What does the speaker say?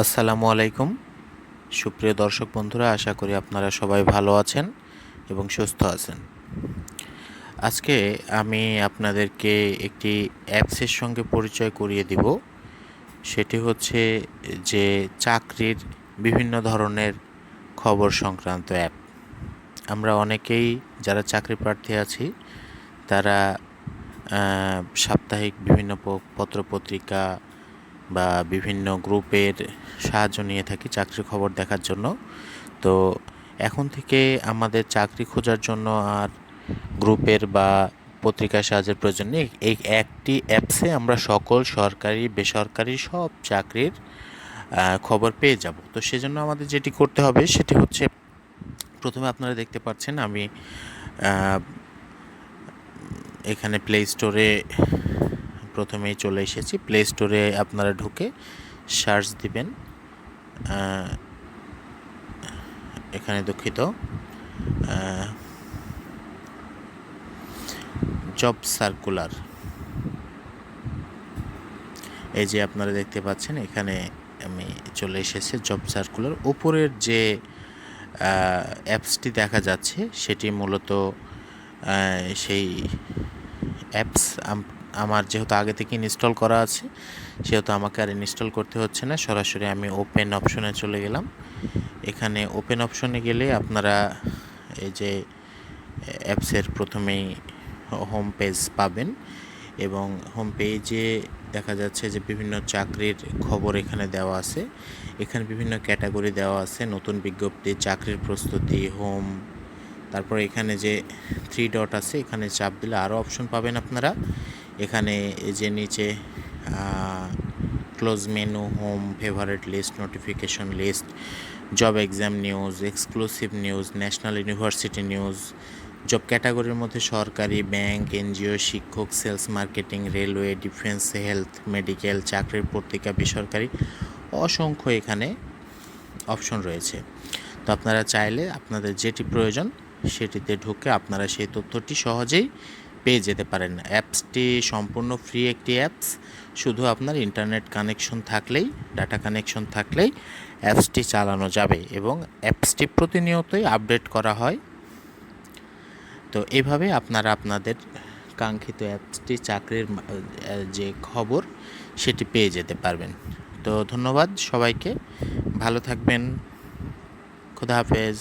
আসসালামু আলাইকুম। সুপ্রিয় দর্শক বন্ধুরা, আশা করি আপনারা সবাই ভালো আছেন এবং সুস্থ আছেন। আজকে আমি আপনাদেরকে একটি অ্যাপসের সঙ্গে পরিচয় করিয়ে দিব। সেটি হচ্ছে যে চাকরির বিভিন্ন ধরনের খবর সংক্রান্ত অ্যাপ। আমরা অনেকেই যারা চাকরি প্রার্থী আছি তারা সাপ্তাহিক বিভিন্ন পত্রপত্রিকা বা বিভিন্ন গ্রুপের সাহায্য নিয়ে থাকি চাকরির খবর দেখার জন্য। তো এখন থেকে আমাদের চাকরি খোঁজার জন্য আর গ্রুপের বা পত্রিকার সাহায্যের প্রয়োজন নেই। এই একটি অ্যাপসে আমরা সকল সরকারি বেসরকারি সব চাকরির খবর পেয়ে যাব। তো সেজন্য আমাদের যেটি করতে হবে সেটি হচ্ছে, প্রথমে আপনারা দেখতে পাচ্ছেন আমি এখানে প্লে স্টোরে প্রথমেই চলে এসেছি। প্লে স্টোরে আপনারা ঢুকে সার্চ দিবেন, এখানে দুঃখিত, জব সার্কুলার। এই যে আপনারা দেখতে পাচ্ছেন এখানে আমি চলে এসেছি জব সার্কুলার। উপরের যে অ্যাপসটি দেখা যাচ্ছে সেটি মূলত সেই অ্যাপস। আমার যেহেতু আগে থেকে ইনস্টল করা আছে সেহেতু আমাকে আর ইনস্টল করতে হচ্ছে না, সরাসরি আমি ওপেন অপশনে চলে গেলাম। এখানে ওপেন অপশনে গেলে আপনারা এই যে অ্যাপসের প্রথমেই হোম পেজ পাবেন এবং হোম পেজে দেখা যাচ্ছে যে বিভিন্ন চাকরির খবর এখানে দেওয়া আছে। এখানে বিভিন্ন ক্যাটাগরি দেওয়া আছে, নতুন বিজ্ঞপ্তি, চাকরির প্রস্তুতি, হোম। তারপর এখানে যে 3 ডট আছে এখানে চাপ দিলে আরও অপশন পাবেন আপনারা। এখানে এই যে নিচে close menu, home, favourite list, notification list, job exam news, exclusive news, national university news, job ক্যাটাগরির মধ্যে সরকারি, ব্যাংক, এনজিও, শিক্ষক, sales, marketing, railway, defence, health, medical, চাকরির পত্রিকা, বেসরকারি, অসংখ্য এখানে অপশন রয়েছে। তো আপনারা চাইলে আপনাদের যেটি প্রয়োজন সেটিতে ঢুকে আপনারা সেই তথ্যটি সহজেই পেয়ে যেতে পারেন। অ্যাপসটি সম্পূর্ণ ফ্রি একটি অ্যাপস। শুধু আপনার ইন্টারনেট কানেকশন থাকলেই, ডাটা কানেকশন থাকলেই অ্যাপসটি চালানো যাবে এবং অ্যাপসটি প্রতিনিয়তই আপডেট করা হয়। তো এইভাবে আপনারা আপনাদের কাঙ্ক্ষিত অ্যাপসটি চাকরির যে খবর সেটি পেয়ে যেতে পারবেন। তো ধন্যবাদ সবাইকে, ভালো থাকবেন, খুদা হাফেজ।